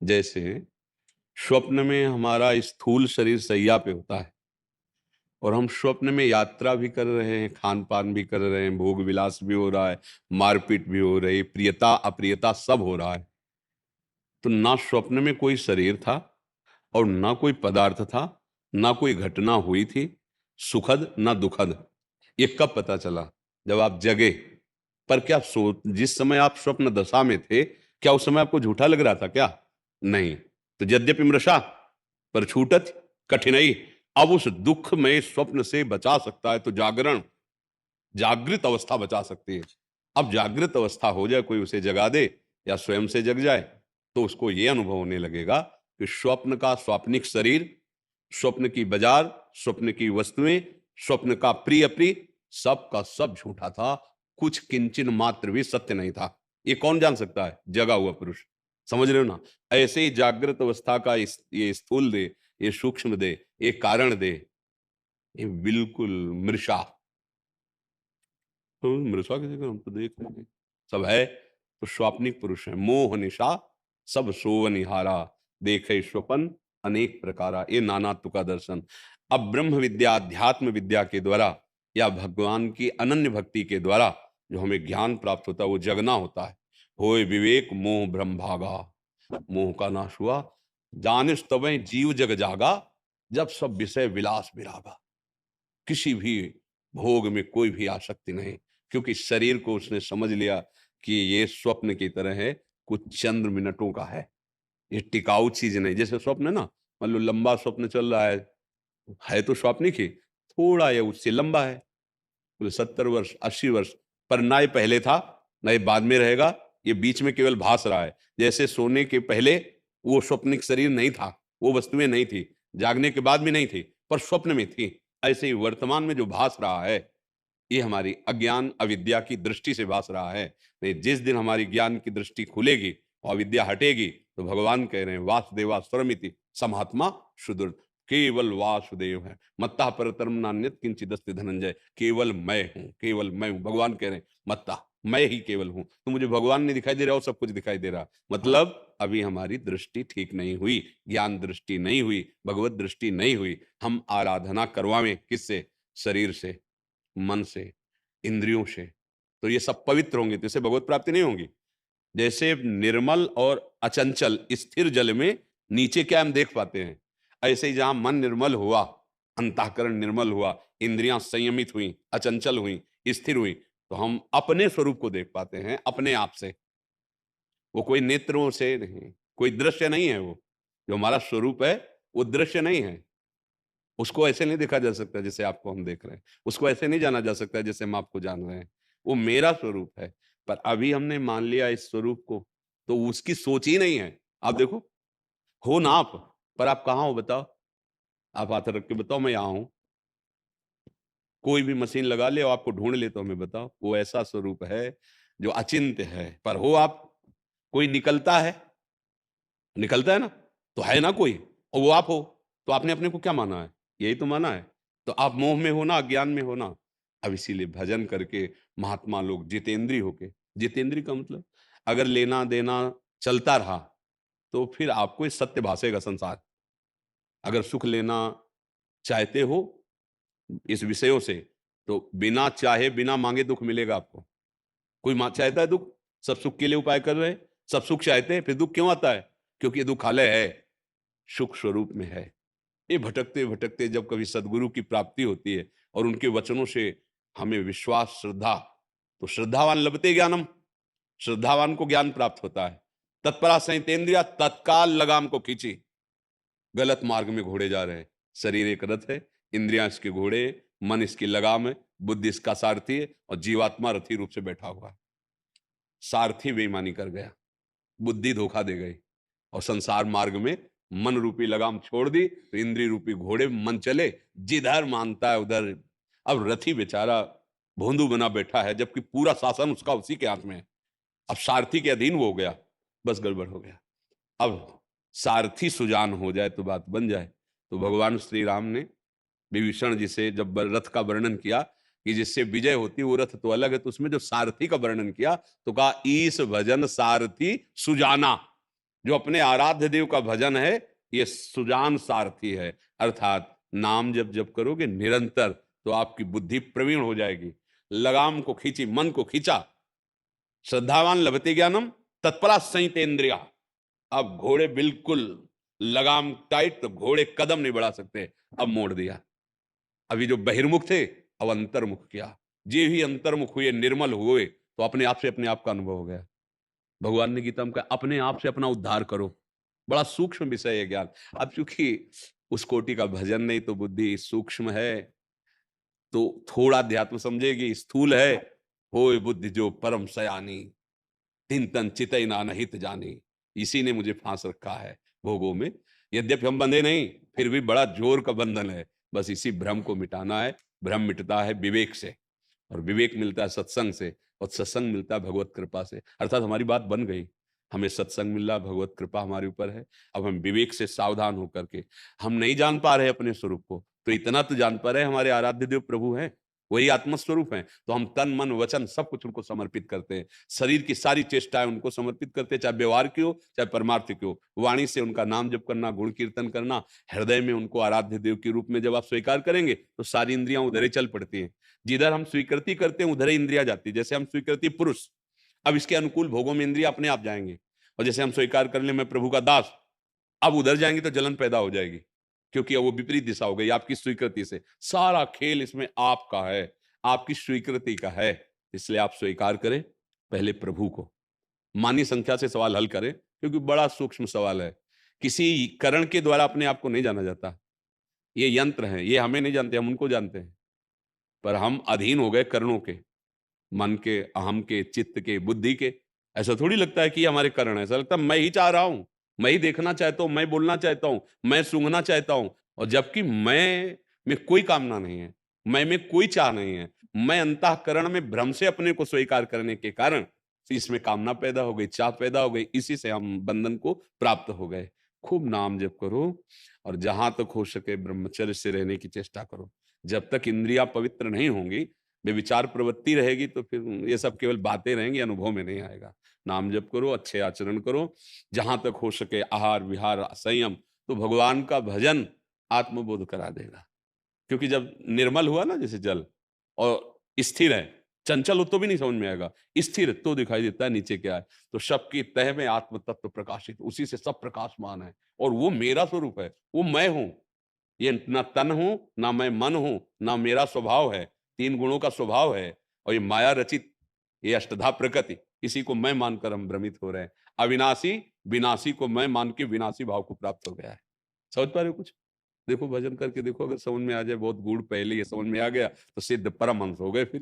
जैसे स्वप्न में हमारा स्थूल शरीर शैया पे होता है और हम स्वप्न में यात्रा भी कर रहे हैं, खान पान भी कर रहे हैं, भोग विलास भी हो रहा है, मारपीट भी हो रही, प्रियता अप्रियता सब हो रहा है। तो ना स्वप्न में कोई शरीर था और ना कोई पदार्थ था, ना कोई घटना हुई थी, सुखद ना दुखद। ये कब पता चला? जब आप जगे। पर क्या जिस समय आप स्वप्न दशा में थे, क्या उस समय आपको झूठा लग रहा था क्या? नहीं। तो यद्यपि मृषा पर छूटत कठिनाई। अब उस दुख में स्वप्न से बचा सकता है तो जागरण, जागृत अवस्था बचा सकती है। अब जागृत अवस्था हो जाए, कोई उसे जगा दे या स्वयं से जग जाए, तो उसको यह अनुभव होने लगेगा कि स्वप्न का स्वाप्निक शरीर, स्वप्न की बाजार, स्वप्न की वस्तुएं, स्वप्न का प्रिय अप्रिय, सब का सब झूठा था। कुछ किंचन मात्र भी सत्य नहीं था। ये कौन जान सकता है? जगा हुआ पुरुष। समझ रहे हो ना? ऐसे ही जागृत अवस्था का ये स्थूल दे, ये सूक्ष्म दे, ये कारण दे, ये बिल्कुल मृषा। तो मृषा किसी को हम तो देख रहे हैं, सब है तो स्वाप्निक पुरुष है। मोह निशा सब सोवनिहारा, देखे स्वपन अनेक प्रकारा, ये नानात्व का दर्शन। अब ब्रह्म विद्या, अध्यात्म विद्या के द्वारा या भगवान की अनन्य भक्ति के द्वारा जो हमें ज्ञान प्राप्त होता है, वो जगना होता है। होय विवेक मोह ब्रह्म भागा, मोह का नाश हुआ, जानिस तबै जीव जग जागा, जब सब विषय विलास विरागा। किसी भी भोग में कोई भी आसक्ति नहीं, क्योंकि शरीर को उसने समझ लिया कि ये स्वप्न की तरह है, कुछ चंद्र मिनटों का है टिकाऊ चीज नहीं। जैसे स्वप्न है ना, मान लो लंबा स्वप्न चल रहा है तो स्वप्निक ही, थोड़ा ये उससे लंबा है, बोले 70 वर्ष 80 वर्ष, पर ना ये पहले था ना ये बाद में रहेगा, ये बीच में केवल भास रहा है। जैसे सोने के पहले वो स्वप्निक शरीर नहीं था, वो वस्तुएं नहीं थी, जागने के बाद भी नहीं थी, पर स्वप्न में थी। ऐसे ही वर्तमान में जो भास रहा है, ये हमारी अज्ञान अविद्या की दृष्टि से भास रहा है। नहीं, जिस दिन हमारी ज्ञान की दृष्टि खुलेगी और अविद्या हटेगी, तो भगवान कह रहे हैं वासुदेवा स्वरमिति समात्मा सुदृढ़, केवल वासुदेव है, मत्ता परतरम नान्यत किंचिदस्ति धनंजय। केवल मैं हूं, केवल मैं हूं। भगवान कह रहे हैं मत्ता, मैं ही केवल हूं। तो मुझे भगवान नहीं दिखाई दे रहा और सब कुछ दिखाई दे रहा, मतलब अभी हमारी दृष्टि ठीक नहीं हुई, ज्ञान दृष्टि नहीं हुई, भगवत दृष्टि नहीं हुई। हम आराधना करवावें किससे? शरीर से, मन से, इंद्रियों से, तो ये सब पवित्र होंगे तो इसे भगवत प्राप्ति नहीं होगी। जैसे निर्मल और अचंचल स्थिर जल में नीचे क्या हम देख पाते हैं, ऐसे ही जहां मन निर्मल हुआ, अंतःकरण निर्मल हुआ, इंद्रियां संयमित हुई, अचंचल हुई, स्थिर हुई, तो हम अपने स्वरूप को देख पाते हैं अपने आप से। वो कोई नेत्रों से नहीं, कोई दृश्य नहीं है। वो जो हमारा स्वरूप है, वो दृश्य नहीं है। उसको ऐसे नहीं देखा जा सकता जैसे आपको हम देख रहे हैं, उसको ऐसे नहीं जाना जा सकता जैसे हम आपको जान रहे हैं। वो मेरा स्वरूप है, पर अभी हमने मान लिया इस स्वरूप को, तो उसकी सोच ही नहीं है। आप देखो, हो ना आप, पर आप कहाँ हो बताओ? आप हाथ रख के बताओ मैं यहाँ हूं। कोई भी मशीन लगा ले और आपको ढूंढ ले तो हमें बताओ। वो ऐसा स्वरूप है जो अचिंत्य है, पर हो आप। कोई निकलता है, निकलता है ना, तो है ना कोई, और वो आप हो। तो आपने अपने को क्या माना है? यही तो माना है। तो आप मोह में हो ना, अज्ञान में हो ना। अब इसीलिए भजन करके महात्मा लोग जितेंद्रिय होके, जितेंद्रिय का मतलब अगर लेना देना चलता रहा, तो फिर आपको इस सत्य भासेगा संसार। अगर सुख लेना चाहते हो इस विषयों से, तो बिना चाहे बिना मांगे दुख मिलेगा आपको। कोई चाहता है दुख? सब सुख के लिए उपाय कर रहे हैं, सब सुख चाहते हैं, फिर दुख क्यों आता है? क्योंकि ये दुखालय है, सुख स्वरूप में है। ये भटकते भटकते जब कभी सदगुरु की प्राप्ति होती है और उनके वचनों से हमें विश्वास, श्रद्धा, तो श्रद्धावान लभते ज्ञानम, श्रद्धावान को ज्ञान प्राप्त होता है। तत्परा संहितेंद्रिया, तत्काल लगाम को खींची। गलत मार्ग में घोड़े जा रहे हैं। शरीर एक रथ है, इंद्रियां इसके घोड़े, मन इसकी लगाम है, बुद्धि इसका सारथी है, और जीवात्मा रथी रूप से बैठा हुआ है। सारथी बेईमानी कर गया, बुद्धि धोखा दे गई, और संसार मार्ग में मन रूपी लगाम छोड़ दी, तो इंद्रिय रूपी घोड़े मन चले, जिधर मानता है उधर। अब रथी बेचारा भोंदू बना बैठा है, जबकि पूरा शासन उसका उसी के हाथ में है। अब सारथी के अधीन वो हो गया, बस गड़बड़ हो गया। अब सारथी सुजान हो जाए तो बात बन जाए। तो भगवान श्री राम ने विभीषण जी से जब रथ का वर्णन किया कि जिससे विजय होती वो रथ तो अलग है, तो उसमें जो सारथी का वर्णन किया तो कहा ईश भजन सारथी सुजाना। जो अपने आराध्य देव का भजन है, ये सुजान सारथी है। अर्थात नाम जब जब करोगे निरंतर, तो आपकी बुद्धि प्रवीण हो जाएगी। लगाम को खींची, मन को खींचा, श्रद्धावान लभते ज्ञानम तत्परा संयतेन्द्रिया। अब घोड़े बिल्कुल लगाम टाइट, तो घोड़े कदम नहीं बढ़ा सकते, अब मोड़ दिया। अभी जो बहिर्मुख थे, अब अंतर्मुख किया। जे ही अंतर्मुख हुए, निर्मल हुए, तो अपने आप से अपने आप का अनुभव हो गया। भगवान ने गीता में कहा, अपने आप से अपना उद्धार करो। बड़ा सूक्ष्म विषय है ज्ञान। अब चूंकि उस कोटि का भजन नहीं, तो बुद्धि सूक्ष्म है, तो थोड़ा अध्यात्म समझेगी, स्थूल है। होए बुद्धि जो परम सयानी, तिन तन चितई ना हित जानी। इसी ने मुझे फांस रखा है भोगों में। यद्यपि हम बंधे नहीं, फिर भी बड़ा जोर का बंधन है। बस इसी भ्रम को मिटाना है। भ्रम मिटता है विवेक से, और विवेक मिलता है सत्संग से, और सत्संग मिलता है भगवत कृपा से। अर्थात हमारी बात बन गई, हमें सत्संग मिल रहा, भगवत कृपा हमारे ऊपर है। अब हम विवेक से सावधान होकर के, हम नहीं जान पा रहे अपने स्वरूप को, तो इतना तो जान पा रहे हमारे आराध्य देव प्रभु हैं, वही आत्मस्वरूप हैं। तो हम तन मन वचन सब कुछ उनको समर्पित करते हैं। शरीर की सारी चेष्टाएं उनको समर्पित करते हैं, चाहे व्यवहार की हो चाहे परमार्थ की हो। वाणी से उनका नाम जप करना, गुण कीर्तन करना, हृदय में उनको आराध्य देव के रूप में जब आप स्वीकार करेंगे, तो सारी इंद्रियां उधर ही चल पड़ती हैं। जिधर हम स्वीकृति करते हैं, उधर ही इंद्रिया जाती है। जैसे हम स्वीकृति पुरुष, अब इसके अनुकूल भोगों में इंद्रिया अपने आप जाएंगे। और जैसे हम स्वीकार कर ले मैं प्रभु का दास, अब उधर जाएंगे तो जलन पैदा हो जाएगी, क्योंकि अब वो विपरीत दिशा हो गई आपकी स्वीकृति से। सारा खेल इसमें आपका है, आपकी स्वीकृति का है। इसलिए आप स्वीकार करें पहले प्रभु को। मानी संख्या से सवाल हल करें, क्योंकि बड़ा सूक्ष्म सवाल है। किसी करण के द्वारा अपने आप को नहीं जाना जाता। ये यंत्र है, ये हमें नहीं जानते, हम उनको जानते हैं। पर हम अधीन हो गए करणों के, मन के, अहम के, चित्त के, बुद्धि के। ऐसा थोड़ी लगता है कि ये हमारे करण है। ऐसा लगता है मैं ही चाह रहा हूं, मैं ही देखना चाहता हूं, मैं बोलना चाहता हूं, मैं सूंघना चाहता हूं। और जबकि मैं में कोई कामना नहीं है, मैं में कोई चाह नहीं है। मैं अंतःकरण में भ्रम से अपने को स्वीकार करने के कारण इसमें कामना पैदा हो गई, चाह पैदा हो गई। इसी से हम बंधन को प्राप्त हो गए। खूब नाम जप करो, और जहां तक हो सके ब्रह्मचर्य से रहने की चेष्टा करो। जब तक इंद्रियां पवित्र नहीं होंगी, बेविचार प्रवृत्ति रहेगी, तो फिर ये सब केवल बातें रहेंगी, अनुभव में नहीं आएगा। नाम जप करो, अच्छे आचरण करो, जहां तक हो सके आहार विहार संयम, तो भगवान का भजन आत्मबोध करा देगा। क्योंकि जब निर्मल हुआ ना जैसे जल, और स्थिर है, चंचल हो तो भी नहीं समझ में आएगा, स्थिर तो दिखाई देता है नीचे क्या है। तो सबकी तह में आत्म तत्व प्रकाशित, उसी से सब प्रकाशमान है, और वो मेरा स्वरूप है, वो मैं हूं। ये ना तन हूं, ना मैं मन हूं, ना मेरा स्वभाव है। तीन गुणों का स्वभाव है, और ये माया रचित, ये अष्टधा प्रकृति, इसी को मैं मानकर हम भ्रमित हो रहे हैं। अविनाशी विनाशी को मैं मान के विनाशी भाव को प्राप्त हो गया है। समझ पा रहे हो कुछ? देखो भजन करके देखो, अगर समझ में आ जाए, बहुत गूढ़ पहले ये समझ में आ गया, तो सिद्ध परमहंस हो गए फिर।